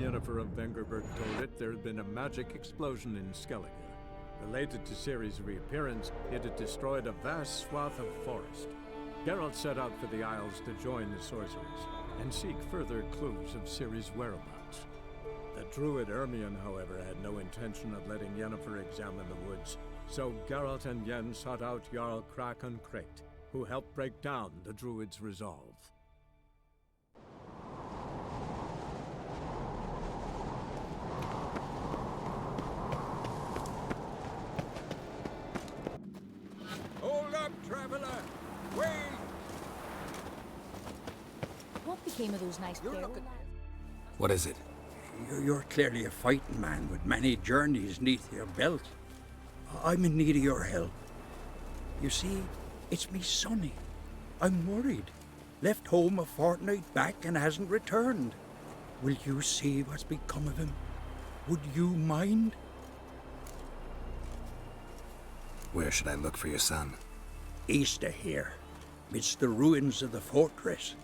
Yennefer of Vengerberg told it, there had been a magic explosion in Skellige. Related to Ciri's reappearance, it had destroyed a vast swath of forest. Geralt set out for the Isles to join the sorcerers, and seek further clues of Ciri's whereabouts. The druid Ermion, however, had no intention of letting Yennefer examine the woods, so Geralt and Yen sought out Jarl Krakon Krayt, who helped break down the druid's resolve. Hold up, traveler! Wait! What became of those nice barrel? What is it? You're clearly a fighting man with many journeys neath your belt. I'm in need of your help. You see, it's me Sonny. I'm worried. Left home a fortnight back and hasn't returned. Will you see what's become of him? Would you mind? Where should I look for your son? East of here, midst the ruins of the fortress.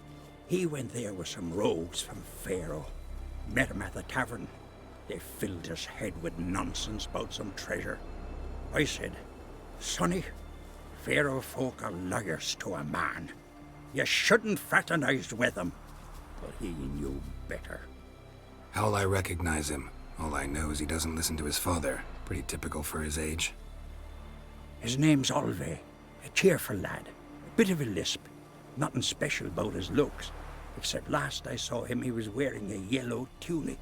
He went there with some rogues from Faroe. Met him at the tavern. They filled his head with nonsense about some treasure. I said, Sonny, Faroe folk are liars to a man. You shouldn't fraternize with them. But he knew better. How'll I recognize him? All I know is he doesn't listen to his father. Pretty typical for his age. His name's Olve, a cheerful lad. A bit of a lisp. Nothing special about his looks. Except last I saw him, he was wearing a yellow tunic.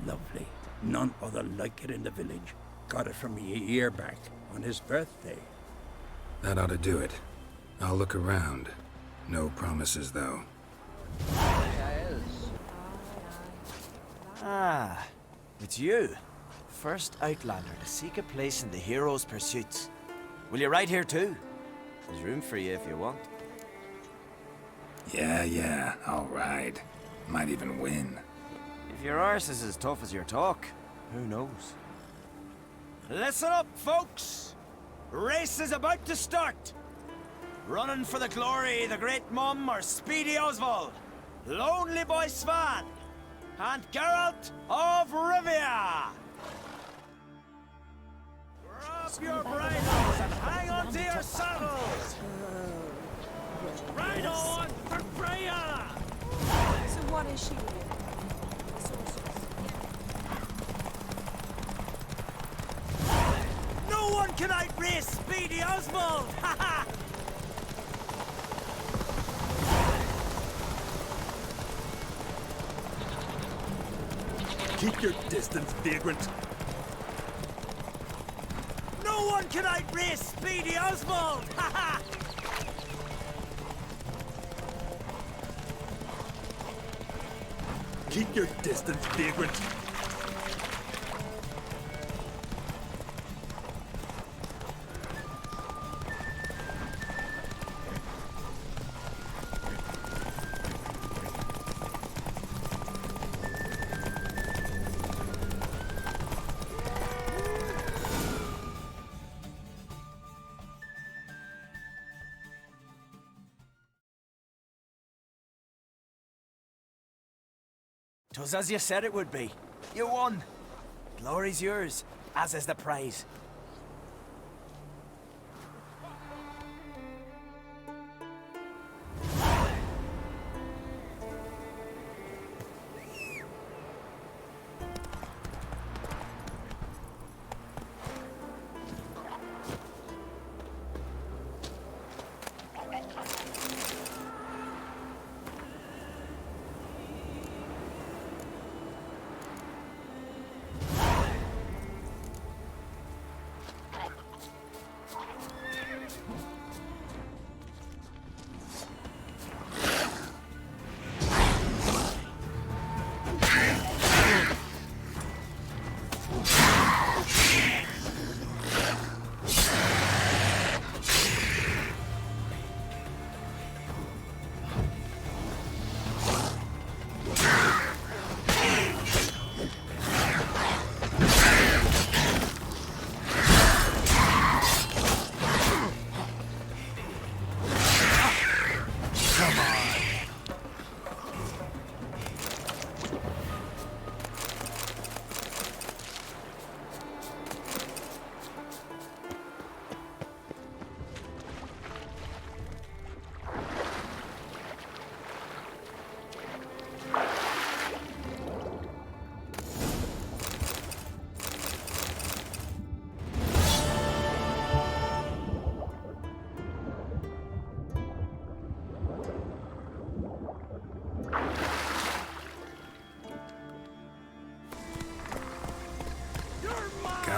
Lovely. None other like it in the village. Got it from me a year back, on his birthday. That ought to do it. I'll look around. No promises, though. Ah, it's you. First Outlander to seek a place in the hero's pursuits. Will you ride here too? There's room for you if you want. Yeah, I'll ride. Might even win. If your arse is as tough as your talk, who knows? Listen up, folks! Race is about to start! Running for the glory, the Great Mum or Speedy Oswald, Lonely Boy Svan, and Geralt of Rivia! Grab your bridles and hang on to your saddles! Ride on for Freya! So what is she? No one can outrace Speedy Oswald! Ha ha! Keep your distance, vagrant. No one can outrace Speedy Oswald! Ha ha! Keep your distance, vagrant. Twas as you said it would be. You won. Glory's yours, as is the prize.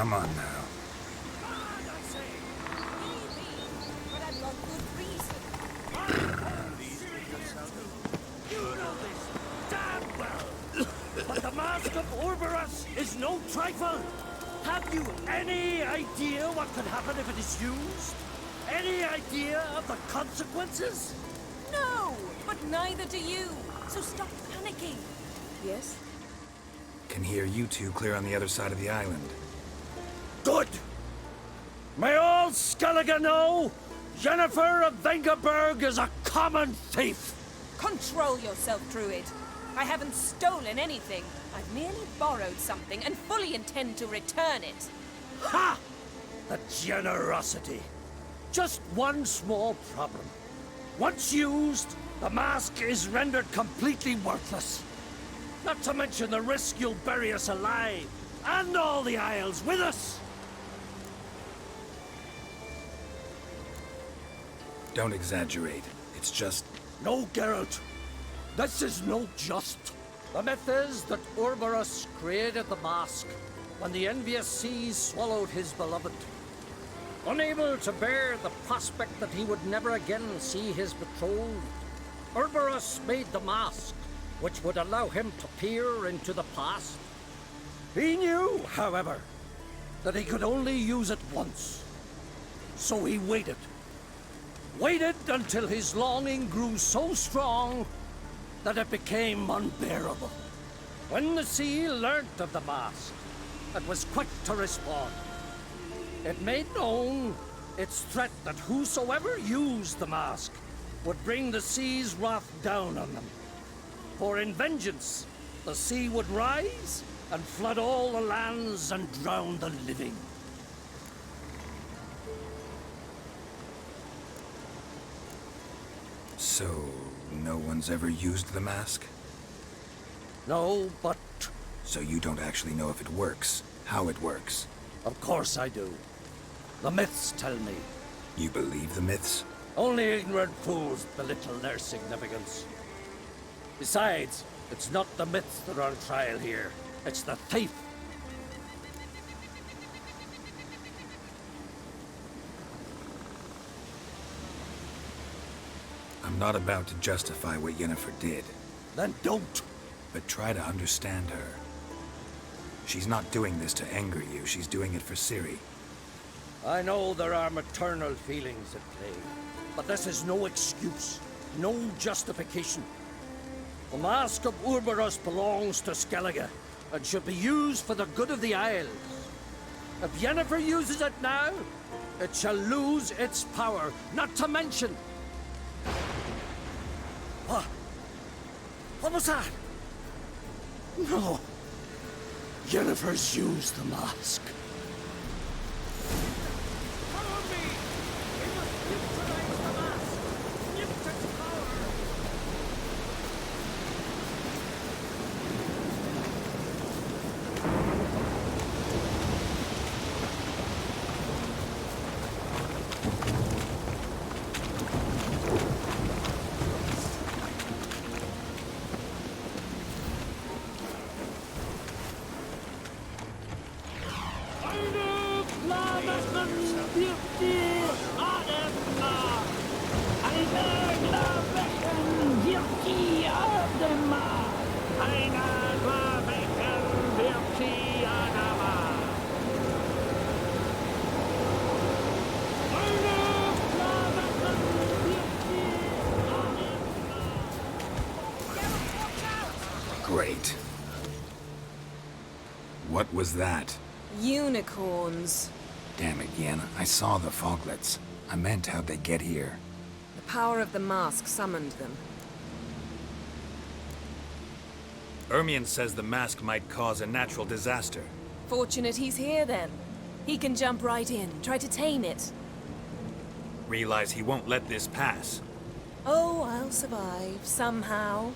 Come on now. But I've got good reason. You know this damn well. But the Mask of Orberus is no trifle. Have you any idea what could happen if it is used? Any idea of the consequences? No, but neither do you. So stop panicking. Yes? Can hear you two clear on the other side of the island. Good! May all Skellige know Yennefer of Vengerberg is a common thief! Control yourself, Druid. I haven't stolen anything. I've merely borrowed something and fully intend to return it. Ha! The generosity. Just one small problem. Once used, the mask is rendered completely worthless. Not to mention the risk you'll bury us alive, and all the Isles with us! Don't exaggerate. It's just... No, Geralt. This is no just. The myth is that Orberus created the mask when the envious seas swallowed his beloved. Unable to bear the prospect that he would never again see his betrothed, Orberus made the mask, which would allow him to peer into the past. He knew, however, that he could only use it once. So he waited. Waited until his longing grew so strong that it became unbearable. When the sea learnt of the mask, it was quick to respond. It made known its threat that whosoever used the mask would bring the sea's wrath down on them. For in vengeance, the sea would rise and flood all the lands and drown the living. So, no one's ever used the mask? No, but So you don't actually know if it works, how it works. of course I do. The myths tell me. You believe the myths? Only ignorant fools belittle their significance. Besides, it's not the myths that are on trial here. It's the thief. I'm not about to justify what Yennefer did, Then don't. but try to understand her. She's not doing this to anger you, she's doing it for Ciri. I know there are maternal feelings at play, but this is no excuse, no justification. The Mask of Orberus belongs to Skellige and should be used for the good of the Isles. If Yennefer uses it now, it shall lose its power, not to mention... What? What was that? No. Yennefer's used the mask. Follow me! We must neutralize the mask! Nuke its power! Great. What was that? Unicorns. Damn it, Yen. I saw the foglets. I meant how'd they get here? The power of the mask summoned them. Ermion says the mask might cause a natural disaster. Fortunate he's here then. He can jump right in, try to tame it. Realize he won't let this pass. Oh, I'll survive, somehow.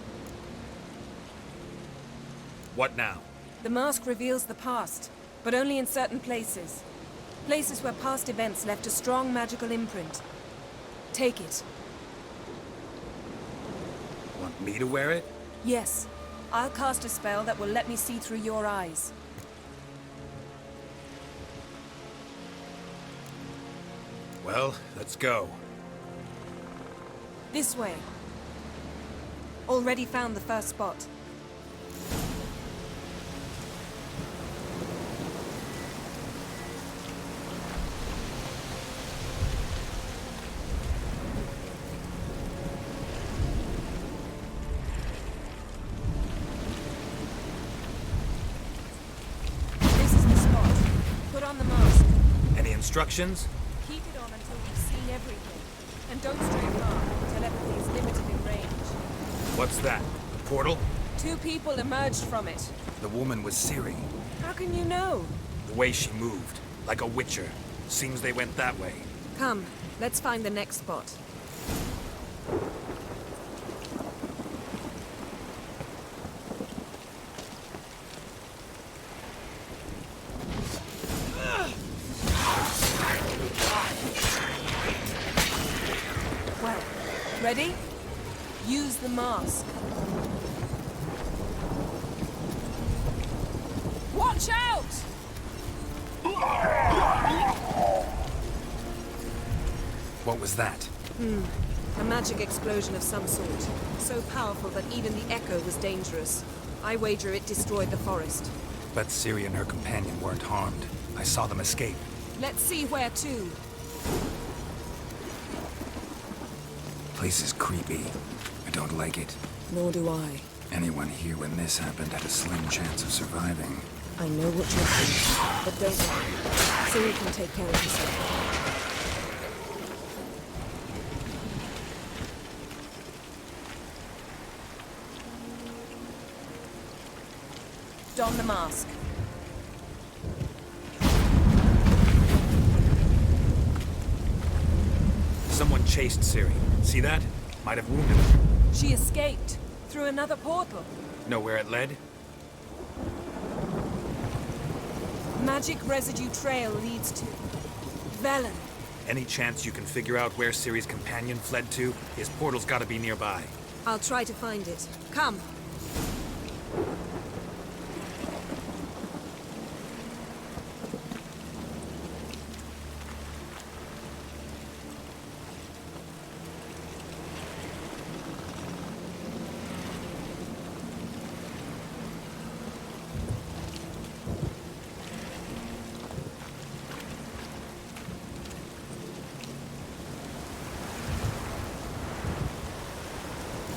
What now? The mask reveals the past, but only in certain places. Places where past events left a strong magical imprint. Take it. Want me to wear it? Yes. I'll cast a spell that will let me see through your eyes. Well, let's go. This way. Already found the first spot. This is the spot. Put on the mask. Any instructions? Keep it on until we've seen everything. And don't stray far. Telepathy is limited in range. What's that? A portal? 2 people emerged from it. The woman was Ciri. How can you know? The way she moved. Like a witcher. Seems they went that way. Come, let's find the next spot. Well, ready? Use the mask. Watch out! What was that? A magic explosion of some sort. So powerful that even the echo was dangerous. I wager it destroyed the forest. But Ciri and her companion weren't harmed. I saw them escape. Let's see where to. Place is creepy. I don't like it. Nor do I. Anyone here when this happened had a slim chance of surviving. I know what you're thinking, but don't worry. Ciri can take care of herself. Don the mask. Someone chased Ciri. See that? Might have wounded her. She escaped through another portal. Know where it led? Magic residue trail leads to Velen. Any chance you can figure out where Ciri's companion fled to? His portal's gotta be nearby. I'll try to find it. Come.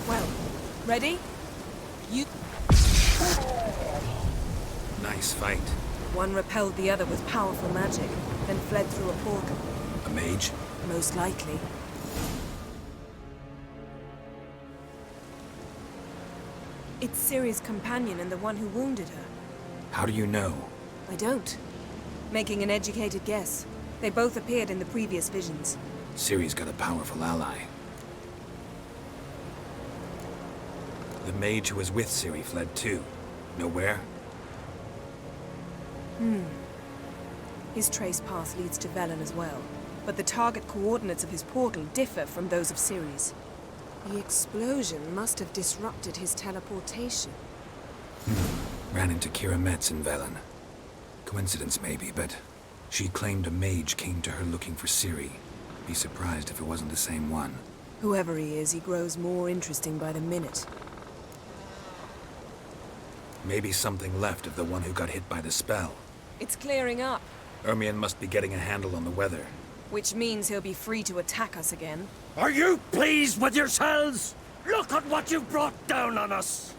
Well, ready? You... Nice fight. One repelled the other with powerful magic, then fled through a portal. A mage? Most likely. It's Ciri's companion and the one who wounded her. How do you know? I don't. Making an educated guess. They both appeared in the previous visions. Ciri's got a powerful ally. The mage who was with Ciri fled too. Know where? His trace path leads to Velen as well. But the target coordinates of his portal differ from those of Ciri's. The explosion must have disrupted his teleportation. Ran into Kira Metz in Velen. Coincidence maybe, but she claimed a mage came to her looking for Ciri. Be surprised if it wasn't the same one. Whoever he is, he grows more interesting by the minute. Maybe something left of the one who got hit by the spell. It's clearing up, Ermion must be getting a handle on the weather. which means he'll be free to attack us again. Are you pleased with yourselves? Look at what you've brought down on us!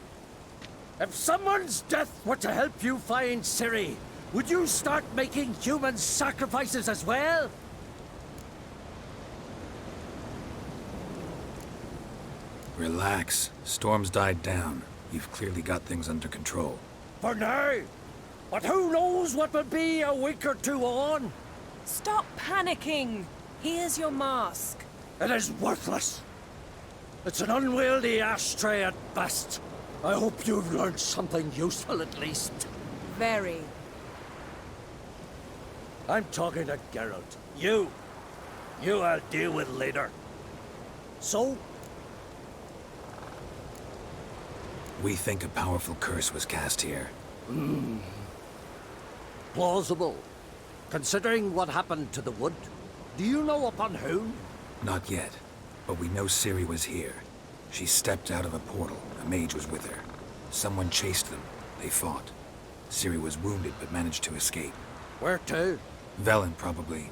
If someone's death were to help you find Ciri, would you start making human sacrifices as well? Relax. Storm's died down. You've clearly got things under control. For now. But who knows what will be a week or two on? Stop panicking! Here's your mask. It is worthless. It's an unwieldy ashtray at best. I hope you've learned something useful at least. Very. I'm talking to Geralt. You I'll deal with later. So, We think a powerful curse was cast here. plausible. Considering what happened to the wood. Do you know upon whom? Not yet, but we know Ciri was here. She stepped out of a portal. A mage was with her. Someone chased them. They fought. Ciri was wounded but managed to escape. Where to? Velen, probably.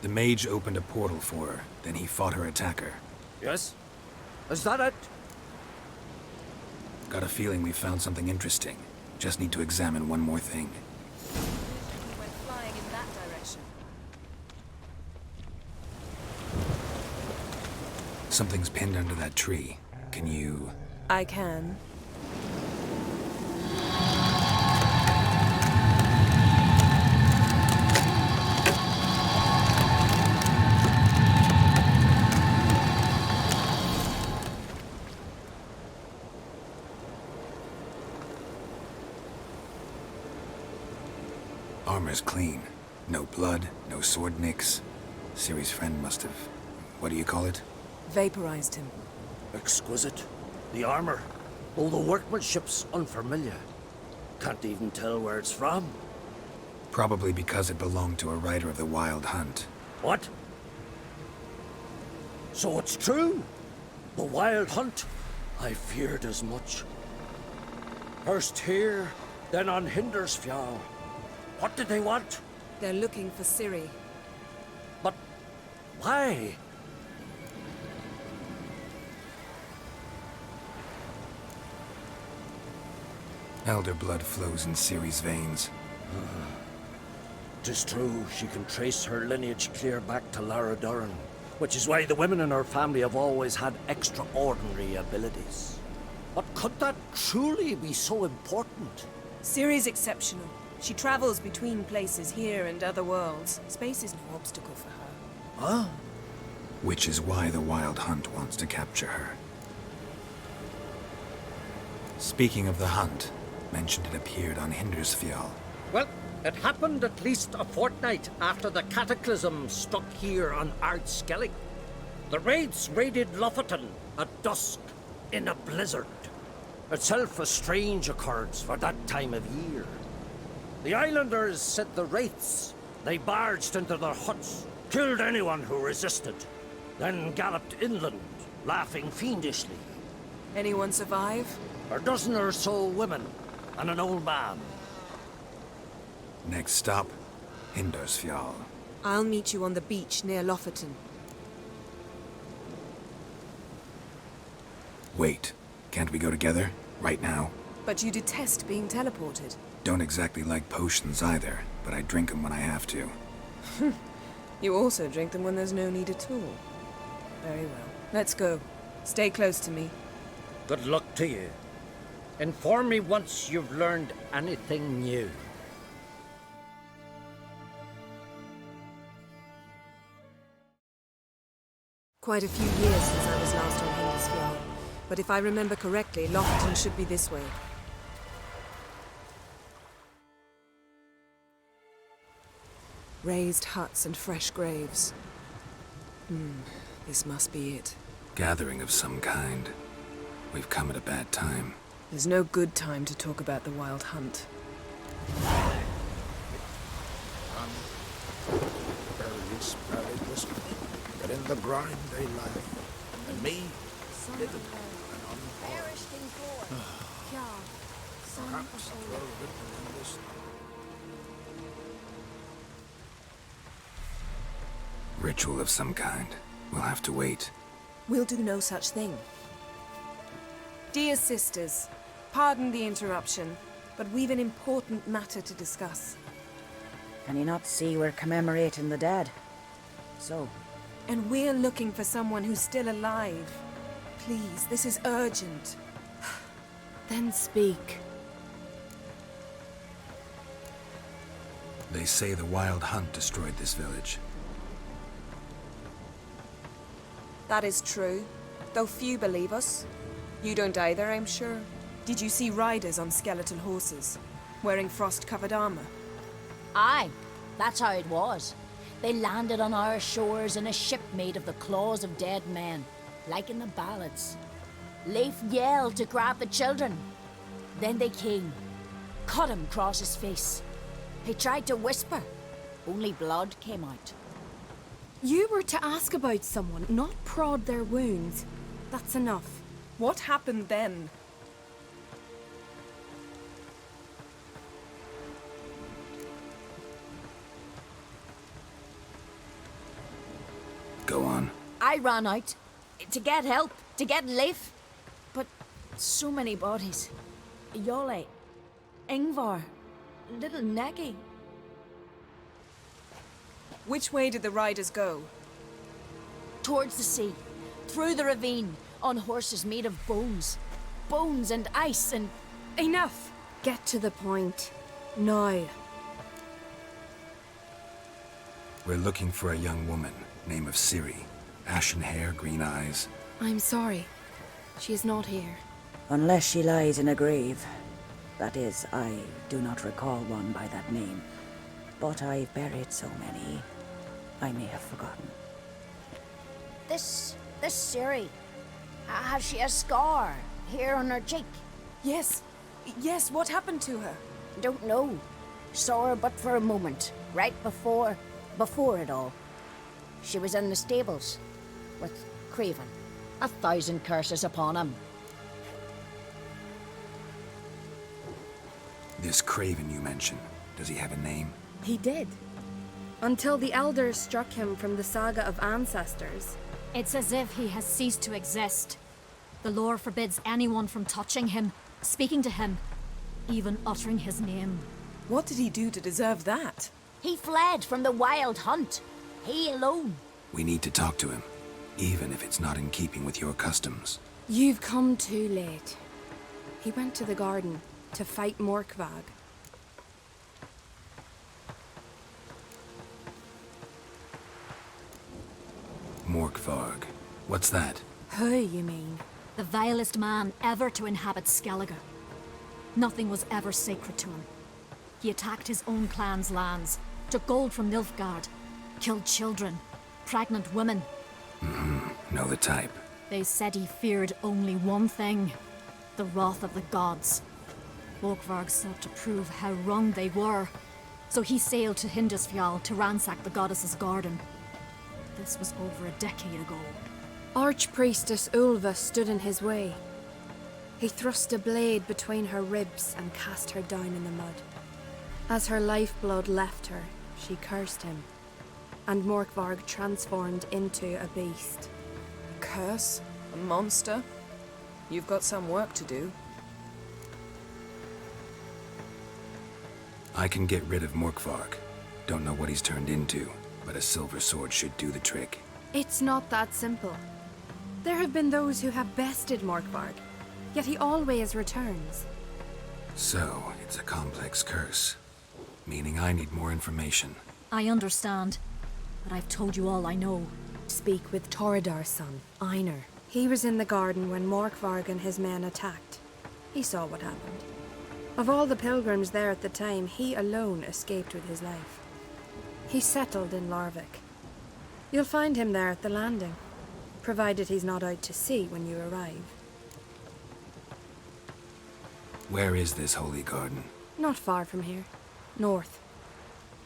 The mage opened a portal for her, then he fought her attacker. Yes? Is that it? Got a feeling we found something interesting. Just need to examine one more thing. We went flying in that direction. Something's pinned under that tree. Can you... I can. Armor's clean. No blood, no sword nicks. Ciri's friend must have... what do you call it? Vaporized him. Exquisite. The armor. All the workmanship's unfamiliar. Can't even tell where it's from. Probably because it belonged to a rider of the Wild Hunt. What? So it's true? The Wild Hunt? I feared as much. First here, then on Hindersfjall. What did they want? They're looking for Ciri. But why? Elder blood flows in Ciri's veins. 'Tis true, she can trace her lineage clear back to Lara Duran, which is why the women in her family have always had extraordinary abilities. But could that truly be so important? Ciri's exceptional. She travels between places here and other worlds. Space is no obstacle for her. Huh? Which is why the Wild Hunt wants to capture her. Speaking of the hunt, mentioned it appeared on Hindersfjall. Well, it happened at least a fortnight after the cataclysm struck here on Ardskellig. The raids raided Lofoten at dusk in a blizzard. Itself a strange occurrence for that time of year. The islanders said the wraiths. They barged into their huts, killed anyone who resisted, then galloped inland, laughing fiendishly. Anyone survive? A dozen or so women, and an old man. Next stop, Hindersfjall. I'll meet you on the beach near Lofoten. Wait, can't we go together? Right now? But you detest being teleported. Don't exactly like potions either, but I drink them when I have to. You also drink them when there's no need at all. Very well. Let's go. Stay close to me. Good luck to you. Inform me once you've learned anything new. Quite a few years since I was last on Hindersfjall. But if I remember correctly, Lofoten should be this way. Raised huts and fresh graves. This must be it. Gathering of some kind. We've come at a bad time. There's no good time to talk about the Wild Hunt. But in the grind they lie. And me, living and unborn. Perhaps it were written in this. Ritual of some kind. We'll have to wait. We'll do no such thing. Dear sisters, pardon the interruption, but we've an important matter to discuss. Can you not see we're commemorating the dead? So? And we're looking for someone who's still alive. Please, this is urgent. Then speak. They say the Wild Hunt destroyed this village. That is true, though few believe us. You don't either, I'm sure. Did you see riders on skeletal horses, wearing frost-covered armor? Aye, that's how it was. They landed on our shores in a ship made of the claws of dead men, like in the ballads. Leif yelled to grab the children. Then they came, cut him across his face. He tried to whisper, only blood came out. You were to ask about someone, not prod their wounds. That's enough. What happened then? Go on. I ran out to get help, to get Leif. But so many bodies. Yole, Ingvar, little Neki. Which way did the riders go? Towards the sea, through the ravine, on horses made of bones. Bones and ice and... Enough! Get to the point. Now. We're looking for a young woman, name of Ciri. Ashen hair, green eyes. I'm sorry. She is not here. Unless she lies in a grave. That is, I do not recall one by that name. But I've buried so many, I may have forgotten. This Ciri, has she a scar here on her cheek? Yes. Yes, what happened to her? Don't know. Saw her but for a moment, right before it all. She was in the stables with Craven. 1,000 curses upon him. This Craven you mentioned, does he have a name? He did. Until the elders struck him from the saga of ancestors. It's as if he has ceased to exist. The lore forbids anyone from touching him, speaking to him, even uttering his name. What did he do to deserve that? He fled from the wild hunt. He alone. We need to talk to him, even if it's not in keeping with your customs. You've come too late. He went to the garden to fight Morkvag. Morkvarg. What's that? Who, you mean? The vilest man ever to inhabit Skellige. Nothing was ever sacred to him. He attacked his own clan's lands, took gold from Nilfgaard, killed children, pregnant women. Know the type. They said he feared only one thing, the wrath of the gods. Morkvarg sought to prove how wrong they were, so he sailed to Hindisfjall to ransack the goddess's garden. This was over a decade ago. Archpriestess Ulva stood in his way. He thrust a blade between her ribs and cast her down in the mud. As her lifeblood left her, she cursed him, and Morkvarg transformed into a beast. A curse? A monster? You've got some work to do. I can get rid of Morkvarg. Don't know what he's turned into, but a silver sword should do the trick. It's not that simple. There have been those who have bested Morkvarg, yet he always returns. So, it's a complex curse. Meaning I need more information. I understand, but I've told you all I know. Speak with Toradar's son, Einar. He was in the garden when Morkvarg and his men attacked. He saw what happened. Of all the pilgrims there at the time, he alone escaped with his life. He settled in Larvik. You'll find him there at the landing, provided he's not out to sea when you arrive. Where is this holy garden? Not far from here. North.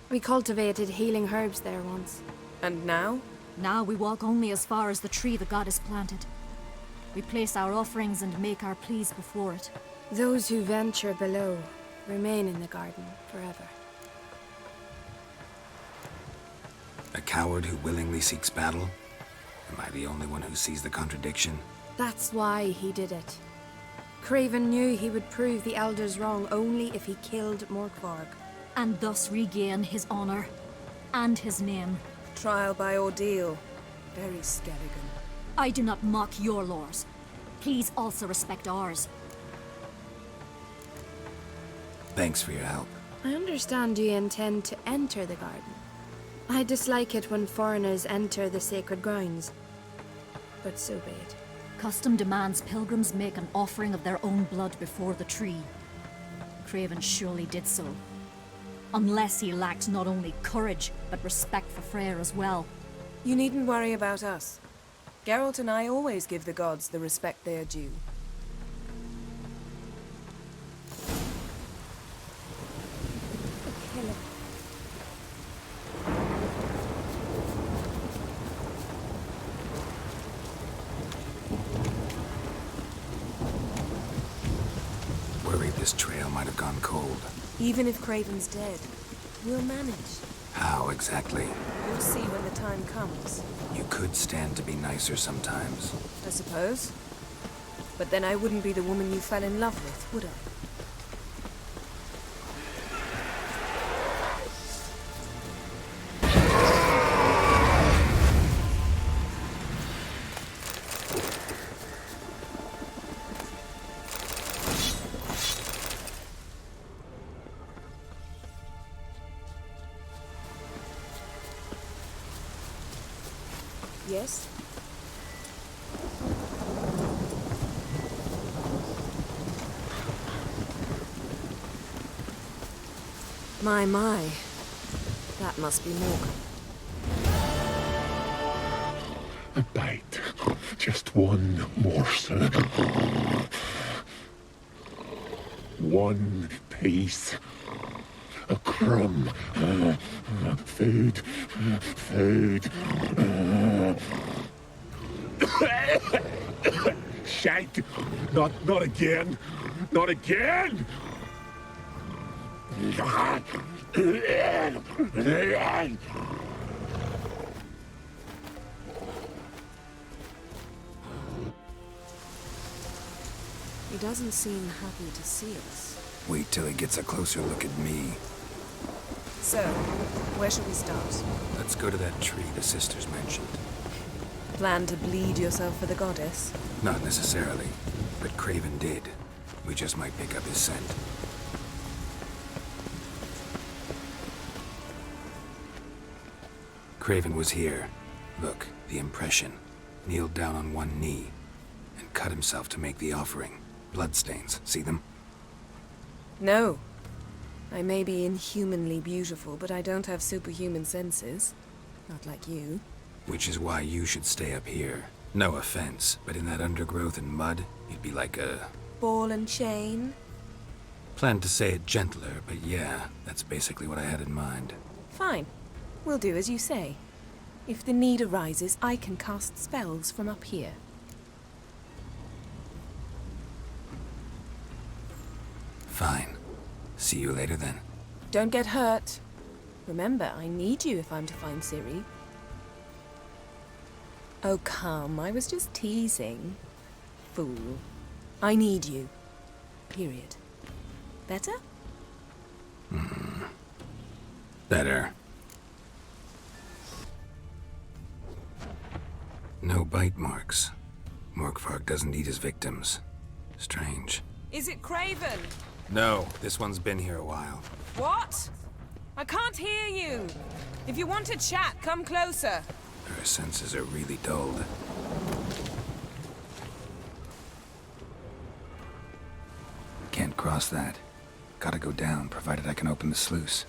We cultivated healing herbs there once. And now? Now we walk only as far as the tree the goddess planted. We place our offerings and make our pleas before it. Those who venture below remain in the garden forever. A coward who willingly seeks battle? Am I the only one who sees the contradiction? That's why he did it. Craven knew he would prove the elders wrong only if he killed Morkvarg. And thus regain his honor and his name. Trial by ordeal. Very Skelligan. I do not mock your laws. Please also respect ours. Thanks for your help. I understand you intend to enter the garden. I dislike it when foreigners enter the sacred grounds. But so be it. Custom demands pilgrims make an offering of their own blood before the tree. Craven surely did so. Unless he lacked not only courage, but respect for Freyr as well. You needn't worry about us. Geralt and I always give the gods the respect they are due. this trail might have gone cold. Even if Craven's dead, we'll manage. How exactly? You'll see when the time comes. You could stand to be nicer sometimes. I suppose. But then I wouldn't be the woman you fell in love with, would I? Yes? My. That must be Morgan. A bite. Just one morsel. One piece. A crumb. Food. Food. Shite. Not again. Not again. He doesn't seem happy to see us. Wait till he gets a closer look at me. So, where should we start? Let's go to that tree the sisters mentioned. Plan to bleed yourself for the goddess? Not necessarily, but Craven did. We just might pick up his scent. Craven was here. Look, the impression. Kneeled down on one knee and cut himself to make the offering. Bloodstains, see them? No. I may be inhumanly beautiful, but I don't have superhuman senses. Not like you. Which is why you should stay up here. No offense, but in that undergrowth and mud, you'd be like a... ball and chain? Planned to say it gentler, but yeah, that's basically what I had in mind. Fine. We'll do as you say. If the need arises, I can cast spells from up here. Fine. See you later then. Don't get hurt. Remember, I need you if I'm to find Ciri. Oh, come. I was just teasing. Fool. I need you. Period. Better? Better. No bite marks. Morkvarg doesn't eat his victims. Strange. Is it Craven? No, this one's been here a while. What? I can't hear you. If you want to chat, come closer. Her senses are really dulled. Can't cross that. Gotta go down, provided I can open the sluice.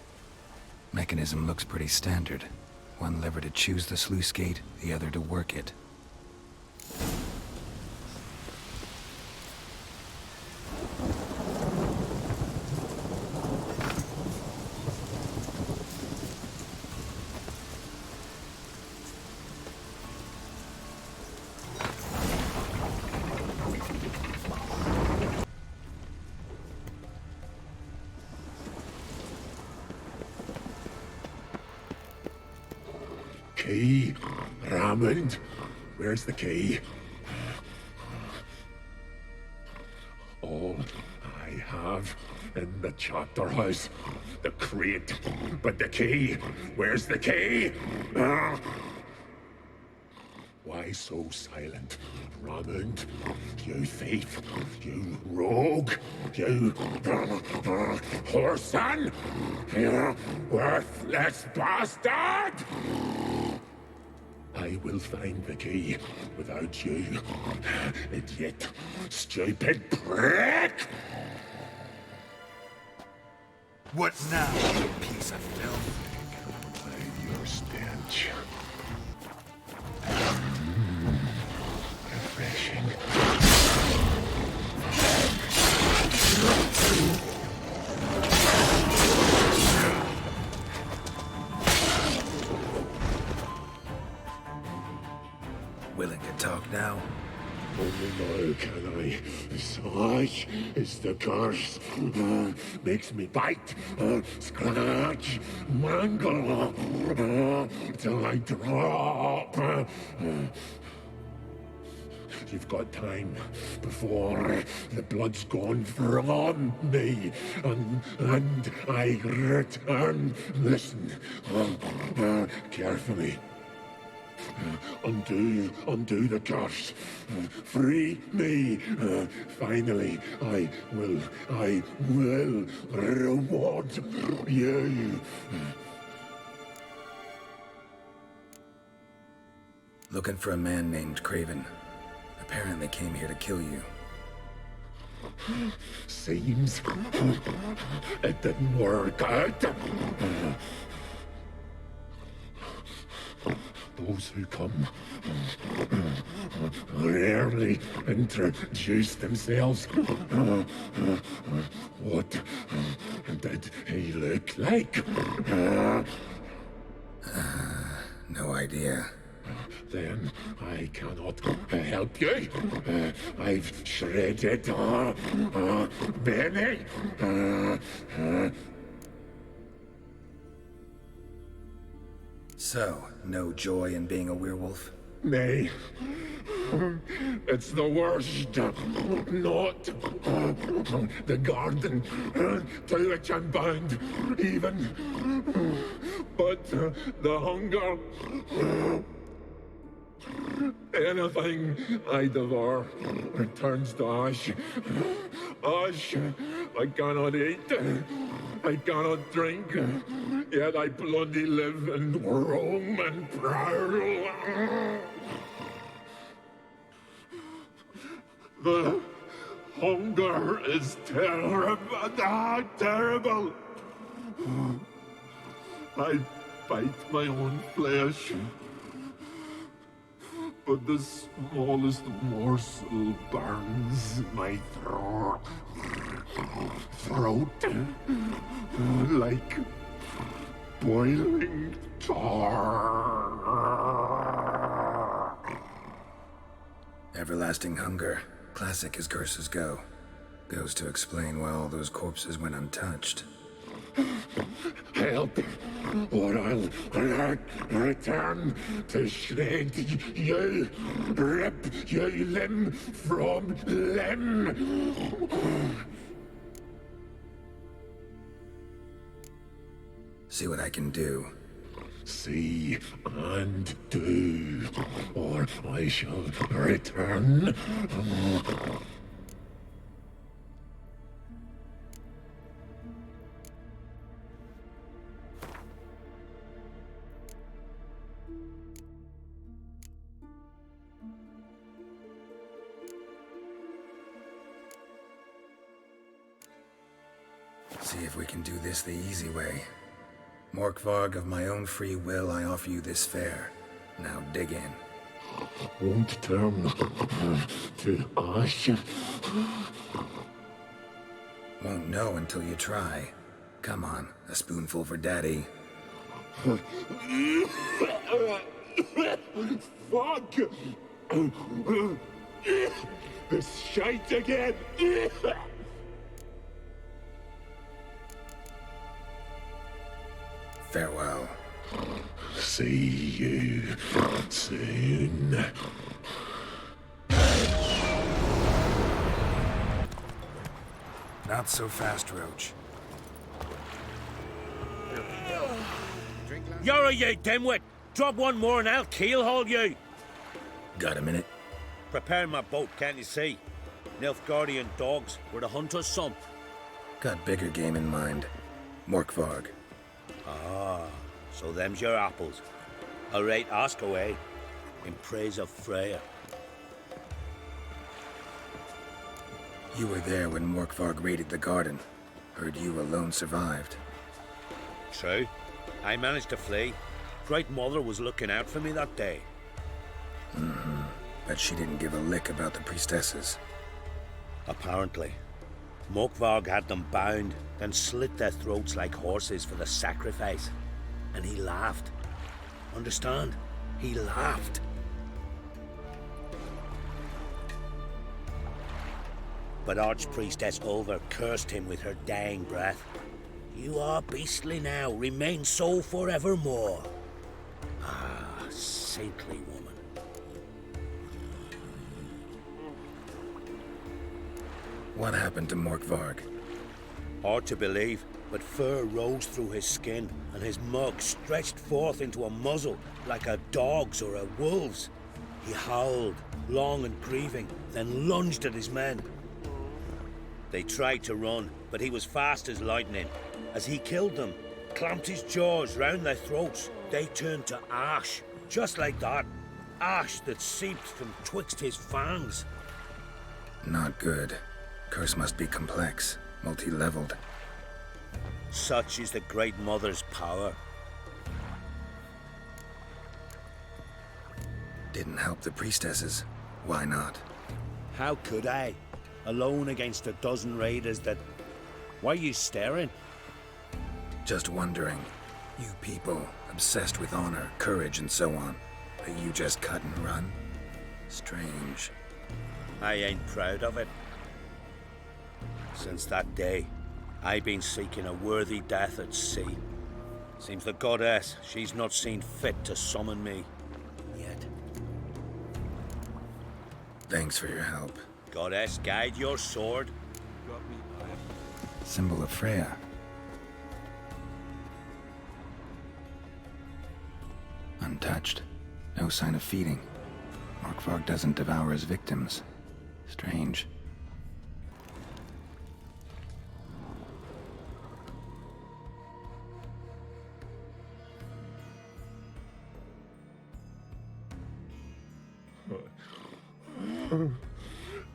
Mechanism looks pretty standard. One lever to choose the sluice gate, the other to work it. Key? Raymond? Where's the key? All I have in the chapter house. The crate. But the key? Where's the key? Why so silent? Raymond, you thief, you rogue, you whoreson, you worthless bastard! I will find the key without you, idiot, stupid prick! What now, you piece of filth? By your stench. Refreshing. Willing to talk now? Only now can I. So Ash is the curse. Makes me bite, scratch, mangle, till I drop. You've got time before the blood's gone from me, and I return. Listen, carefully. Undo the curse. Free me. Finally, I will reward you. Looking for a man named Craven. Apparently came here to kill you. Seems it didn't work out. Those who come rarely introduce themselves. What did he look like? No idea. Then I cannot help you. I've shredded many. So, no joy in being a werewolf? Nay. It's the worst. Not the garden to which I'm bound, even. But the hunger. Anything I devour returns to ash. Ash I cannot eat. I cannot drink. Yet I bloody live and roam and prowl. The hunger is terrible. Terrible. I bite my own flesh. But the smallest morsel burns my throat like boiling tar. Everlasting hunger. Classic as curses go. Goes to explain why all those corpses went untouched. Help, or I'll return to shred you, rip you limb from limb. See what I can do. See and do, or I shall return. See if we can do this the easy way. Morkvarg, of my own free will, I offer you this fare. Now dig in. Won't turn to ash. Won't know until you try. Come on, a spoonful for Daddy. Fuck! This shite again! Farewell. See you soon. Not so fast, Roach. You're a you dimwit! Drop one more and I'll keelhaul you! Got a minute? Preparing my boat, can't you see? Nilfgaardian dogs were the hunter's son. Got bigger game in mind. Morkvarg. Ah, so them's your apples. All right, ask away. In praise of Freya. You were there when Morkvarg raided the garden. Heard you alone survived. True. I managed to flee. Great Mother was looking out for me that day. But she didn't give a lick about the priestesses. Apparently. Morkvarg had them bound, then slit their throats like horses for the sacrifice. And he laughed. Understand? He laughed. but Archpriestess Ulver cursed him with her dying breath. You are beastly now, remain so forevermore. Ah, saintly woman. What happened to Morkvarg? Hard to believe, but fur rose through his skin, and his mug stretched forth into a muzzle like a dog's or a wolf's. He howled, long and grieving, then lunged at his men. They tried to run, but he was fast as lightning. As he killed them, clamped his jaws round their throats, they turned to ash, just like that. Ash that seeped from twixt his fangs. Not good. Curse must be complex, multi-leveled. Such is the Great Mother's power. Didn't help the priestesses. Why not? How could I? Alone against a dozen raiders that... Why are you staring? Just wondering. You people, obsessed with honor, courage, and so on. That you just cut and run? Strange. I ain't proud of it. Since that day, I've been seeking a worthy death at sea. Seems the goddess, she's not seen fit to summon me. Yet. Thanks for your help. Goddess, guide your sword. Symbol of Freya. Untouched. No sign of feeding. Morkvarg doesn't devour his victims. Strange.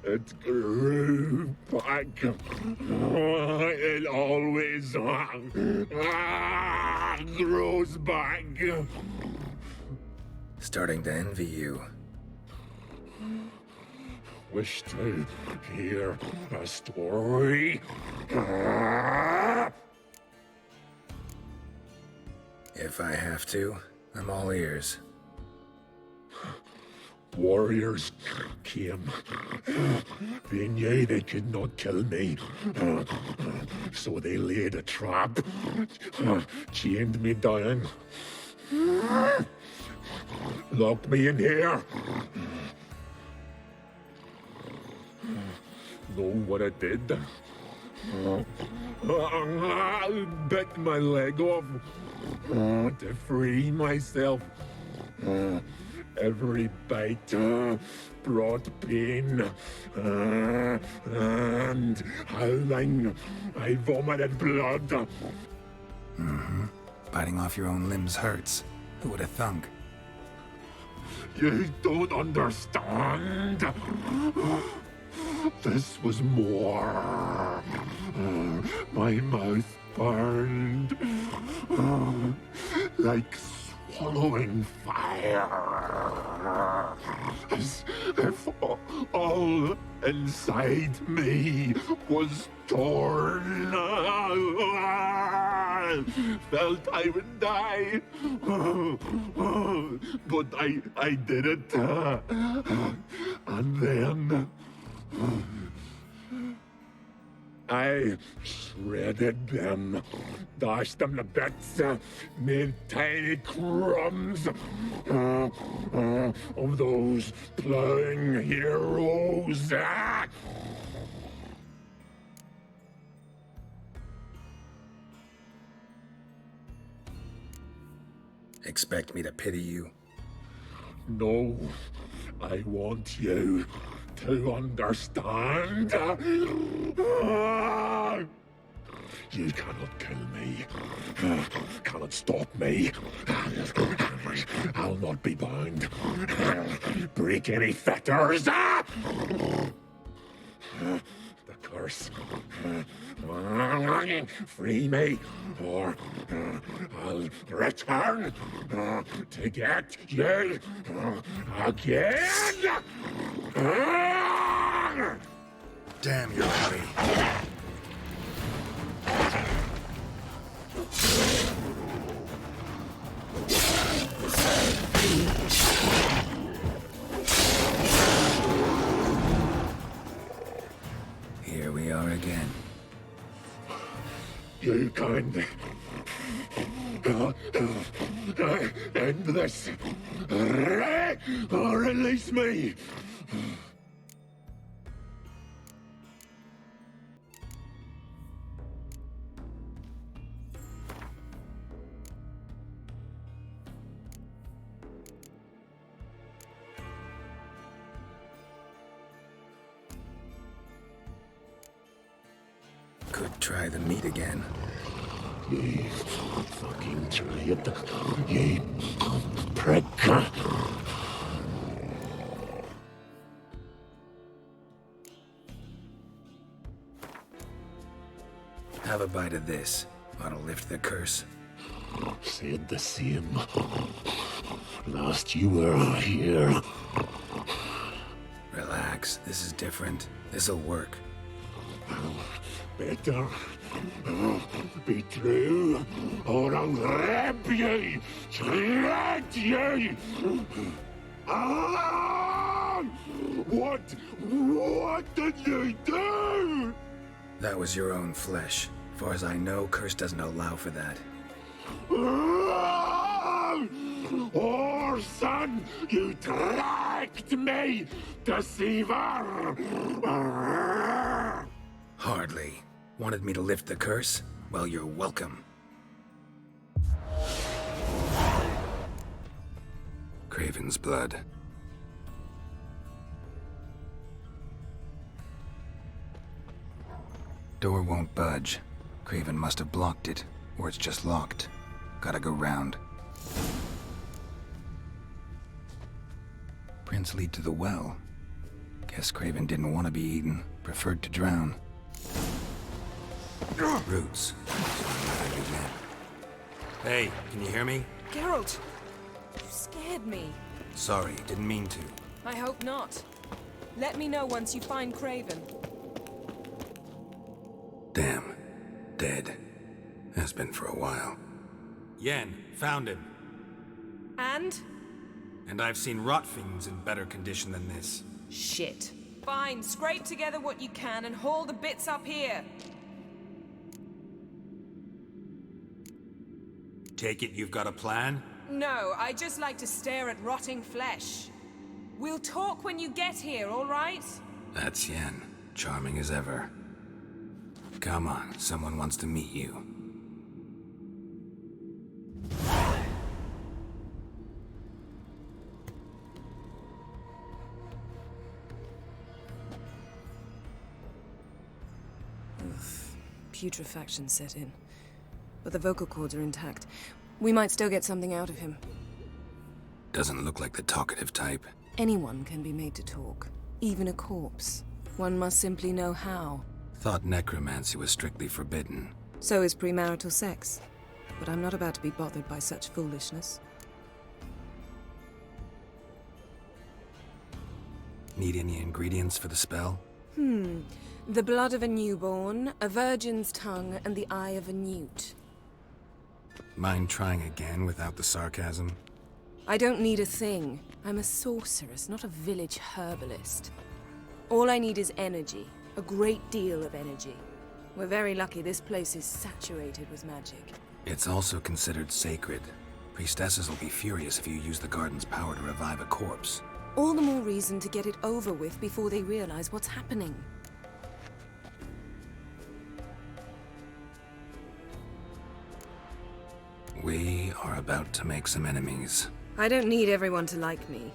It grew back. It always grows back. Starting to envy you. Wish to hear a story? If I have to, I'm all ears. Warriors came. They knew they could not kill me. So they laid a trap. Chained me down. Locked me in here. Know what I did? Bit my leg off to free myself. Every bite brought pain, and howling, I vomited blood. Mm-hmm. Biting off your own limbs hurts. Who would have thunk? You don't understand. This was more. My mouth burned like swallowing fire, as if all inside me was torn. Felt I would die, but I did it, and then I shredded them, dashed them to bits, made tiny crumbs of those plowing heroes. Expect me to pity you? No, I want you to understand. You cannot kill me. Cannot stop me. I'll not be bound. Break any fetters. The curse. Free me, or I'll return to get you again. Damn your hurry. Here we are again. You can't end this. Or release me. Could try the meat again. You fucking traitor. You prick. Have a bite of this. Ought to lift the curse. Said the same. Last you were here. Relax. This is different. This'll work. Better be true, or I'll rip you, shred you. Ah! What did you do? That was your own flesh. Far as I know, curse doesn't allow for that. Orson, you tracked me, deceiver! Hardly. Wanted me to lift the curse? Well, you're welcome. Craven's blood. Door won't budge. Craven must have blocked it, or it's just locked. Gotta go round. Prints lead to the well. Guess Craven didn't want to be eaten, preferred to drown. Roots. Hey, can you hear me? Geralt! You scared me. Sorry, didn't mean to. I hope not. Let me know once you find Craven. Damn. Dead. Has been for a while. Yen, found him. And? And I've seen rot fiends in better condition than this. Shit. Fine, scrape together what you can and haul the bits up here. Take it you've got a plan? No, I just like to stare at rotting flesh. We'll talk when you get here, all right? That's Yen. Charming as ever. Come on, someone wants to meet you. Putrefaction set in. But the vocal cords are intact. We might still get something out of him. Doesn't look like the talkative type. Anyone can be made to talk. Even a corpse. One must simply know how. Thought necromancy was strictly forbidden. So is premarital sex. But I'm not about to be bothered by such foolishness. Need any ingredients for the spell? The blood of a newborn, a virgin's tongue, and the eye of a newt. Mind trying again without the sarcasm? I don't need a thing. I'm a sorceress, not a village herbalist. All I need is energy. A great deal of energy. We're very lucky this place is saturated with magic. It's also considered sacred. Priestesses will be furious if you use the garden's power to revive a corpse. All the more reason to get it over with before they realize what's happening. We are about to make some enemies. I don't need everyone to like me.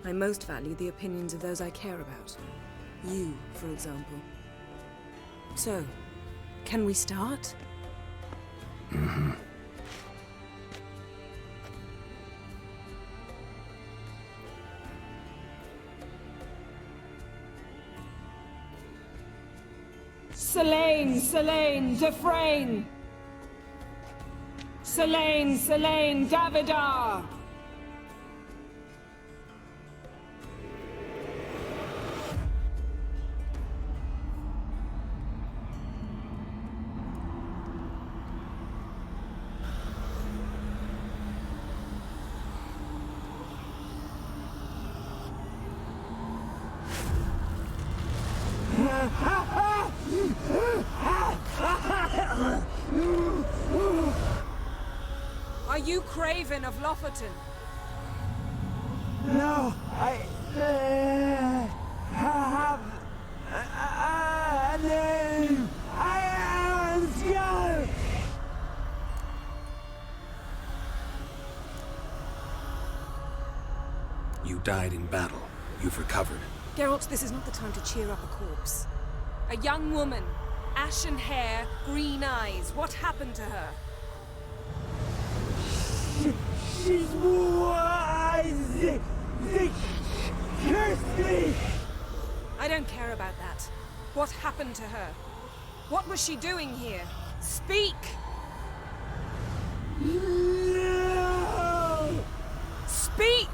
I most value the opinions of those I care about. You, for example. So, can we start? Mm-hmm. Selene, Dufresne! Selene, Davidar! Craven of Lofoten. No, I have a name. I am Skjal. You died in battle. You've recovered. Geralt, this is not the time to cheer up a corpse. A young woman. Ashen hair, green eyes. What happened to her? She's wise. They cursed me. I don't care about that. What happened to her? What was she doing here? Speak! No! Speak!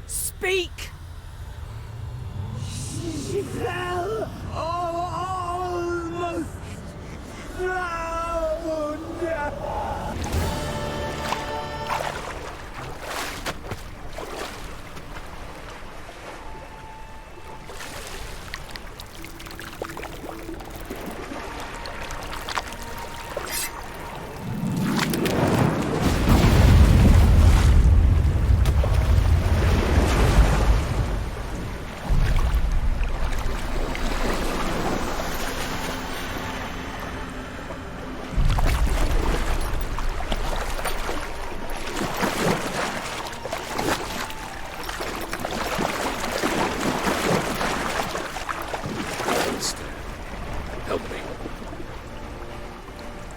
Speak! She fell almost drowned. Help me.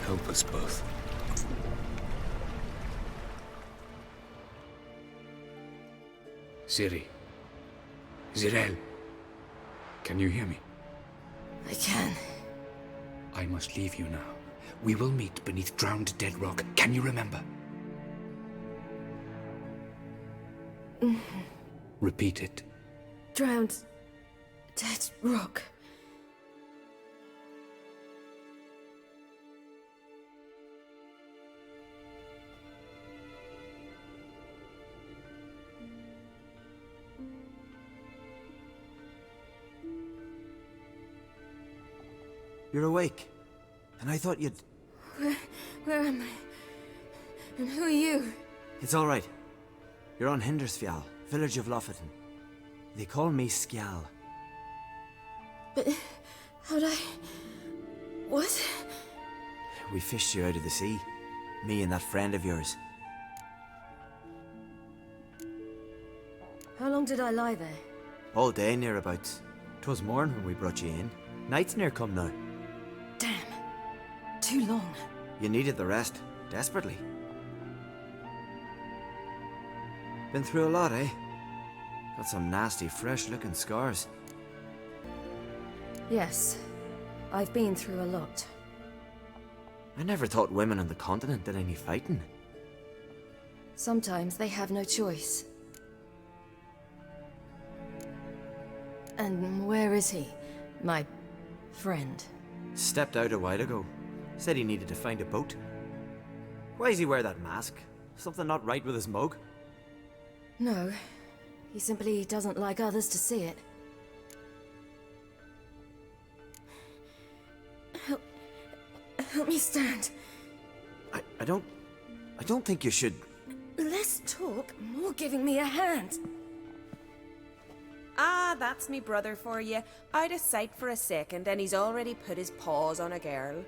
Help us both. Ciri. Zirael. Can you hear me? I can. I must leave you now. We will meet beneath drowned dead rock. Can you remember? Repeat it. Drowned. Dead rock. You're awake. And I thought you'd... Where am I? And who are you? It's all right. You're on Hindersfjall, village of Lofoten. They call me Skjal. But how'd I... What? We fished you out of the sea. Me and that friend of yours. How long did I lie there? All day nearabouts. 'Twas morn when we brought you in. Night's near come now. Damn. Too long. You needed the rest, desperately. Been through a lot, eh? Got some nasty, fresh-looking scars. Yes. I've been through a lot. I never thought women on the continent did any fighting. Sometimes they have no choice. And where is he? My friend. Stepped out a while ago. Said he needed to find a boat. Why does he wear that mask? Something not right with his mug? No. He simply doesn't like others to see it. Help me stand. I don't think you should... Less talk, more giving me a hand. Ah, that's me brother for you. I'd a sight for a second, and he's already put his paws on a girl.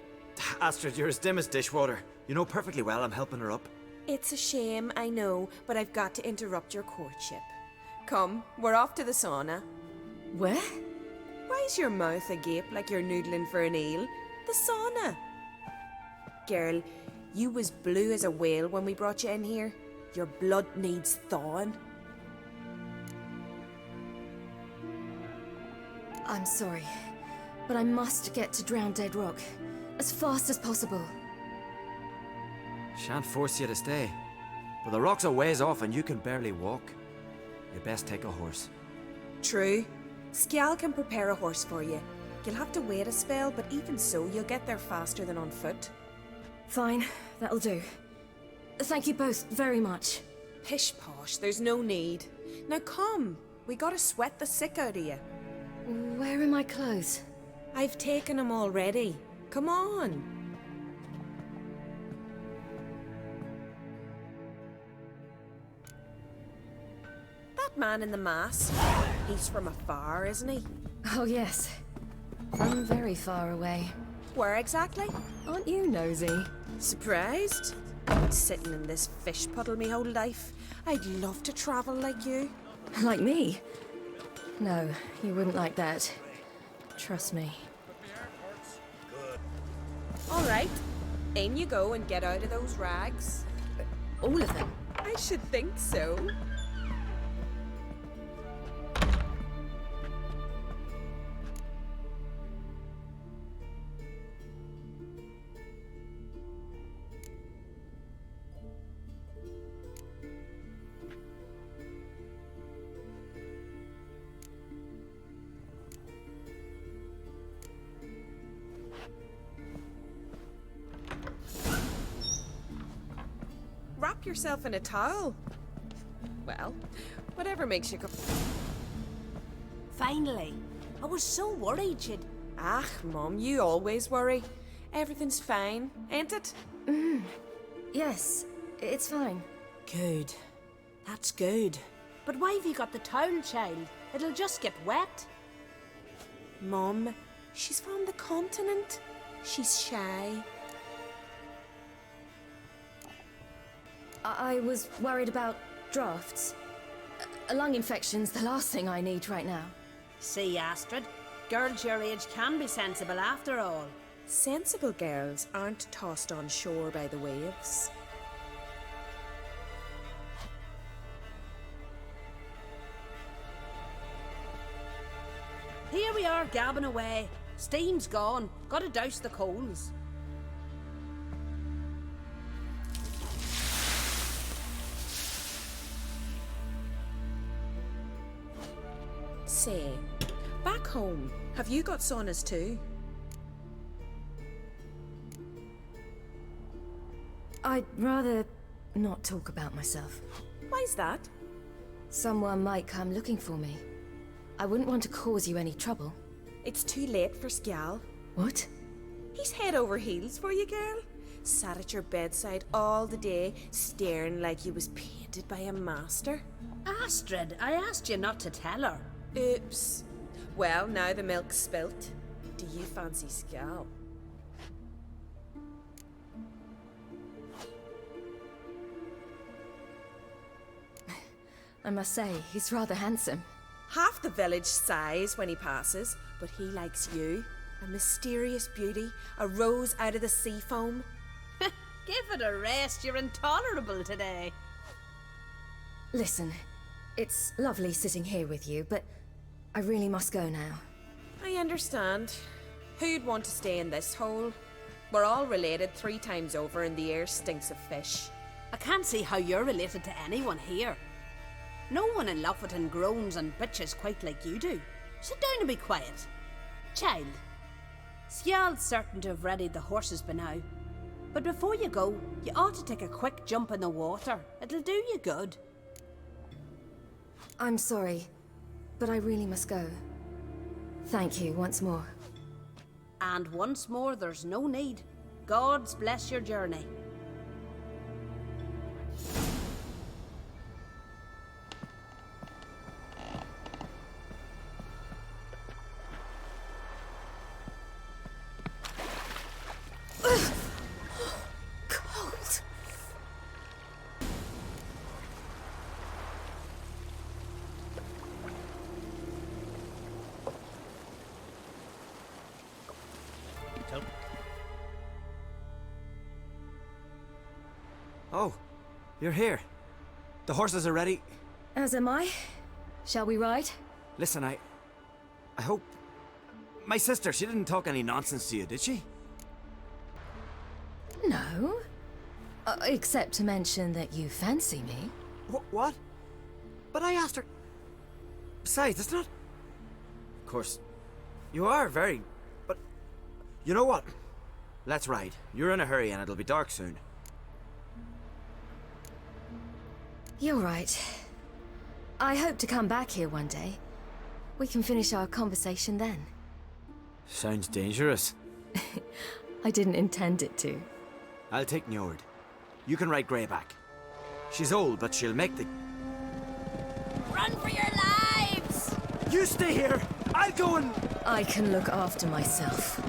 Astrid, you're as dim as dishwater. You know perfectly well I'm helping her up. It's a shame, I know, but I've got to interrupt your courtship. Come, we're off to the sauna. Where? Why's your mouth agape like you're noodling for an eel? The sauna. Girl, you was blue as a whale when we brought you in here. Your blood needs thawing. I'm sorry, but I must get to Drowned Dead Rock as fast as possible. Shan't force you to stay. But the rock's a ways off and you can barely walk. You best take a horse. True. Skjal can prepare a horse for you. You'll have to wait a spell, but even so, you'll get there faster than on foot. Fine, that'll do. Thank you both very much. Pish posh, there's no need. Now come, we gotta sweat the sick out of you. Where are my clothes? I've taken them already. Come on. man in the mask? He's from afar, isn't he? Oh, yes. From very far away. Where exactly? Aren't you nosy? Surprised? Been sitting in this fish puddle me whole life. I'd love to travel like you. Like me? No, you wouldn't like that. Trust me. All right. In you go and get out of those rags. All of them? I should think so. Wrap yourself in a towel. Well, whatever makes you go. Finally. I was so worried you'd... Ah, Mum, you always worry. Everything's fine, ain't it? Yes, it's fine. Good. That's good. But why have you got the towel, child? It'll just get wet. Mum, she's from the continent. She's shy. I was worried about drafts. A lung infection's the last thing I need right now. See, Astrid, girls your age can be sensible after all. Sensible girls aren't tossed on shore by the waves. Here we are gabbing away. Steam's gone. Gotta douse the coals. Say, back home, have you got saunas too? I'd rather not talk about myself. Why's that? Someone might come looking for me. I wouldn't want to cause you any trouble. It's too late for Skjal. What? He's head over heels for you, girl. Sat at your bedside all the day, staring like you was painted by a master. Astrid, I asked you not to tell her. Oops. Well, now the milk's spilt. Do you fancy Skjal? I must say, he's rather handsome. Half the village sighs when he passes, but he likes you. A mysterious beauty, a rose out of the sea foam. Give it a rest, you're intolerable today. Listen, it's lovely sitting here with you, but I really must go now. I understand. Who'd want to stay in this hole? We're all related 3 times over and the air stinks of fish. I can't see how you're related to anyone here. No one in Lofoten groans and bitches quite like you do. Sit down and be quiet. Child, Skjal's certain to have readied the horses by now. But before you go, you ought to take a quick jump in the water. It'll do you good. I'm sorry, but I really must go. Thank you once more. And once more, there's no need. God's bless your journey. Cold. Oh, you're here. The horses are ready. As am I. Shall we ride? Listen, I hope... My sister, she didn't talk any nonsense to you, did she? No. Except to mention that you fancy me. What? But I asked her... Besides, it's not... Of course, you are very... But... You know what? Let's ride. You're in a hurry and it'll be dark soon. You're right. I hope to come back here one day. We can finish our conversation then. Sounds dangerous. I didn't intend it to. I'll take Njord. You can ride Greyback. She's old, but she'll make the... Run for your lives! You stay here! I'll go and... I can look after myself.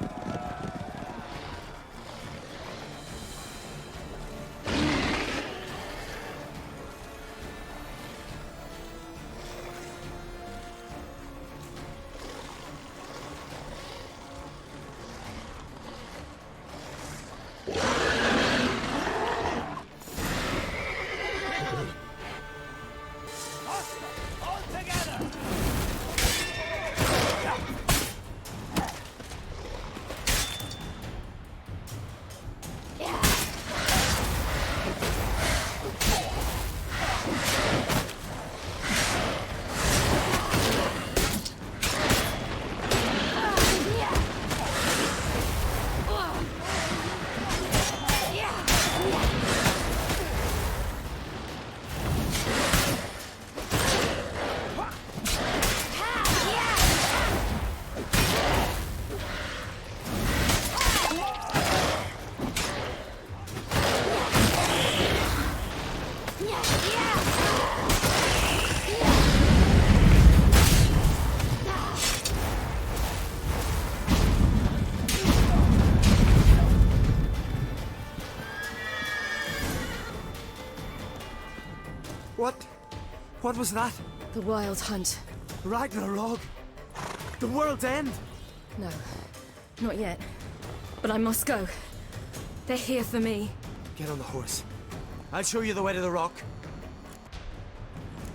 What was that? The Wild Hunt. Ragnarok? The world's end? No, not yet. But I must go. They're here for me. Get on the horse. I'll show you the way to the rock.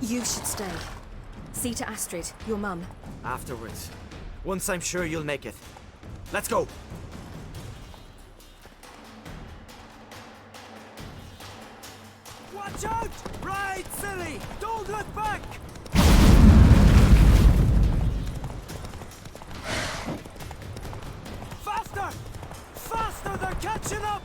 You should stay. See to Astrid, your mum. Afterwards. Once I'm sure you'll make it. Let's go! Watch out! Ride, silly! Don't look back! Faster! Faster! They're catching up!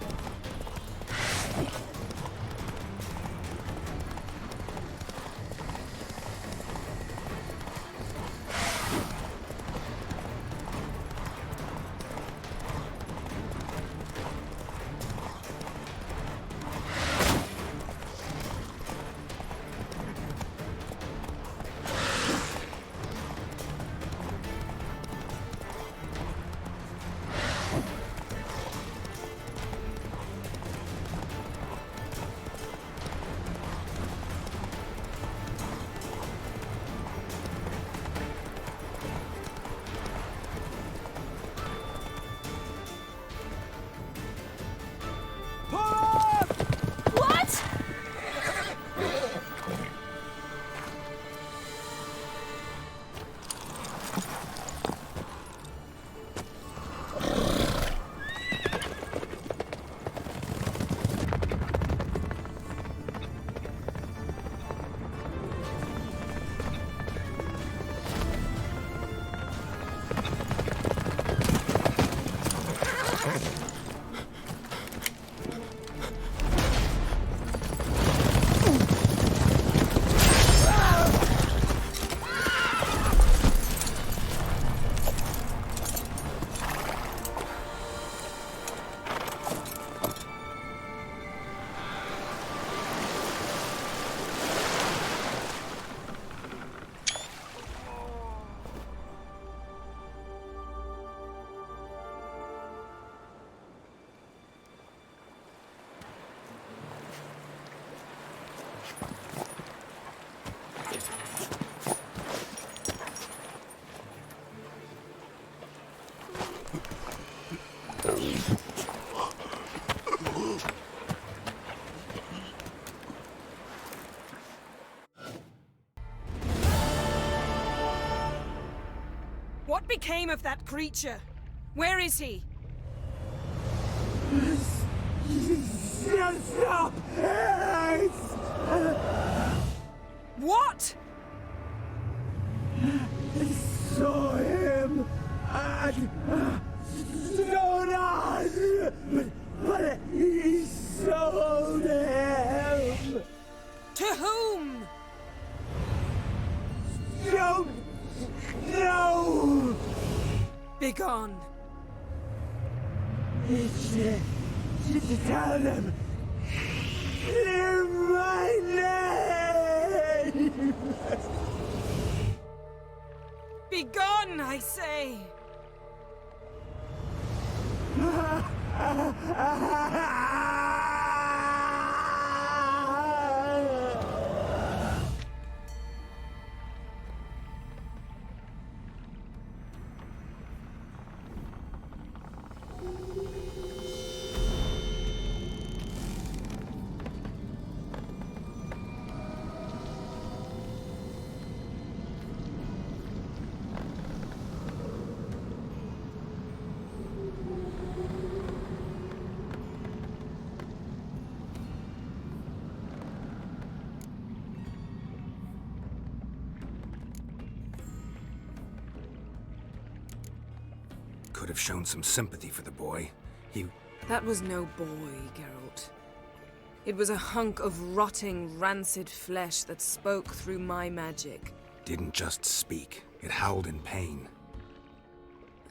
What became of that creature? Where is he? Stop! What? I saw him at Stonas, but he sold him. To whom? Don't know. Begone. Tell them. Clear my name. Begone, I say! Could have shown some sympathy for the boy. That was no boy, Geralt. It was a hunk of rotting, rancid flesh that spoke through my magic. Didn't just speak. It howled in pain.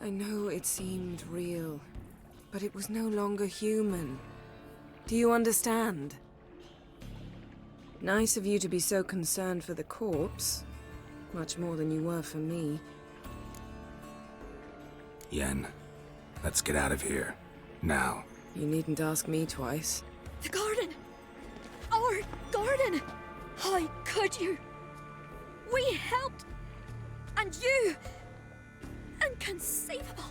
I know it seemed real, but it was no longer human. Do you understand? Nice of you to be so concerned for the corpse. Much more than you were for me. Yen, let's get out of here. Now. You needn't ask me twice. The garden! Our garden! How could you? We helped! And you! Inconceivable!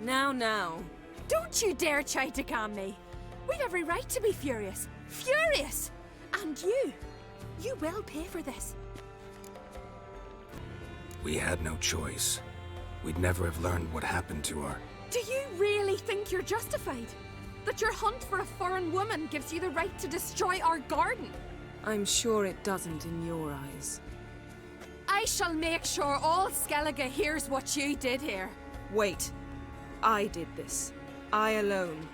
Now. Don't you dare try to calm me. We've every right to be furious. Furious! And you will pay for this. We had no choice. We'd never have learned what happened to our... Do you really think you're justified? That your hunt for a foreign woman gives you the right to destroy our garden? I'm sure it doesn't in your eyes. I shall make sure all Skellige hears what you did here. Wait. I did this. I alone.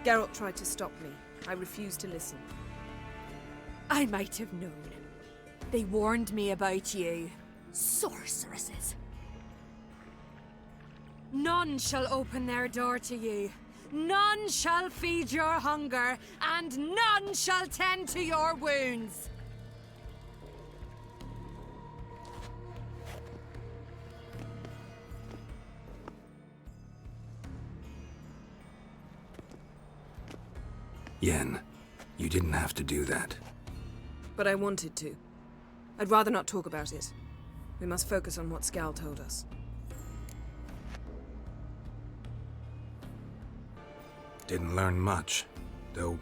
Geralt tried to stop me. I refused to listen. I might have known. They warned me about you. Sorceresses. None shall open their door to you. None shall feed your hunger, and none shall tend to your wounds. Yen, you didn't have to do that. But I wanted to. I'd rather not talk about it. We must focus on what Skal told us. Didn't learn much, though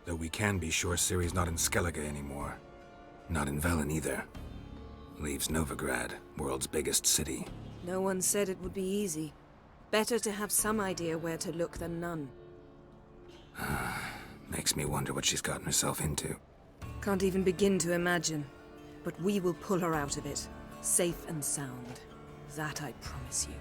we can be sure Ciri's not in Skellige anymore. Not in Velen either. Leaves Novigrad, world's biggest city. No one said it would be easy. Better to have some idea where to look than none. Makes me wonder what she's gotten herself into. Can't even begin to imagine. But we will pull her out of it, safe and sound. That I promise you.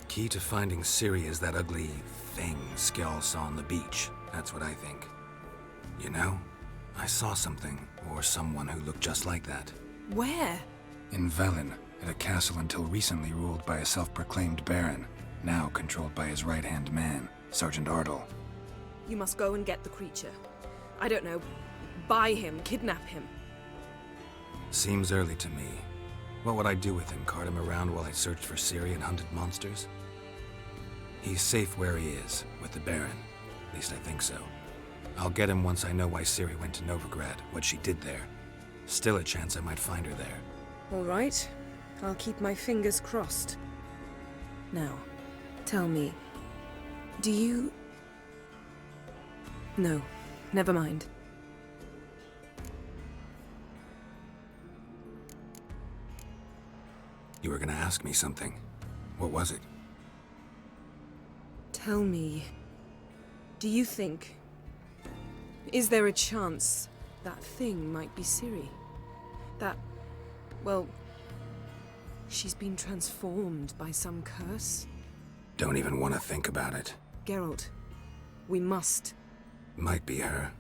Key to finding Ciri is that ugly thing Skell saw on the beach. That's what I think. You know, I saw something, or someone who looked just like that. Where? In Velen, at a castle until recently ruled by a self-proclaimed baron, now controlled by his right-hand man, Sergeant Ardle. You must go and get the creature. I don't know, buy him, kidnap him. Seems early to me. What would I do with him? Cart him around while I searched for Ciri and hunted monsters? He's safe where he is, with the Baron. At least I think so. I'll get him once I know why Ciri went to Novigrad, what she did there. Still a chance I might find her there. All right. I'll keep my fingers crossed. Now, tell me, do you... No, never mind. You were gonna ask me something. What was it? Tell me, do you think... Is there a chance that thing might be Ciri? That... well... she's been transformed by some curse? Don't even want to think about it. Geralt, we must. Might be her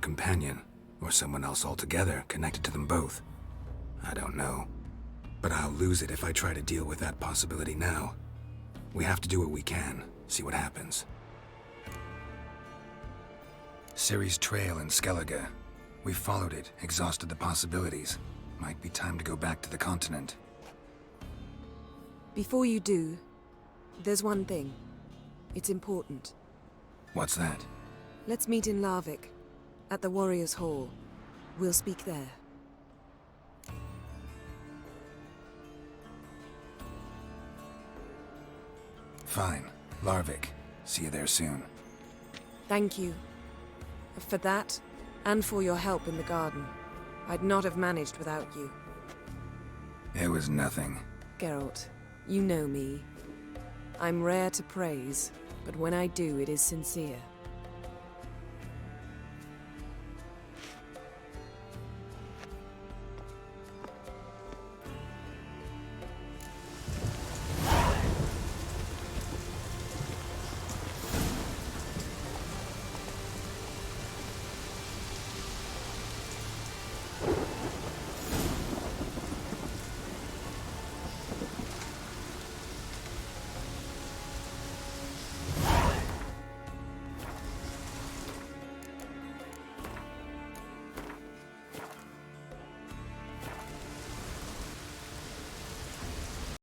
companion, or someone else altogether connected to them both. I don't know. But I'll lose it if I try to deal with that possibility now. We have to do what we can, see what happens. Ciri's trail in Skellige. We followed it, exhausted the possibilities. Might be time to go back to the continent. Before you do, there's one thing. It's important. What's that? Let's meet in Larvik, at the Warriors' Hall. We'll speak there. Fine. Larvik. See you there soon. Thank you. For that, and for your help in the garden. I'd not have managed without you. It was nothing. Geralt, you know me. I'm rare to praise, but when I do, it is sincere.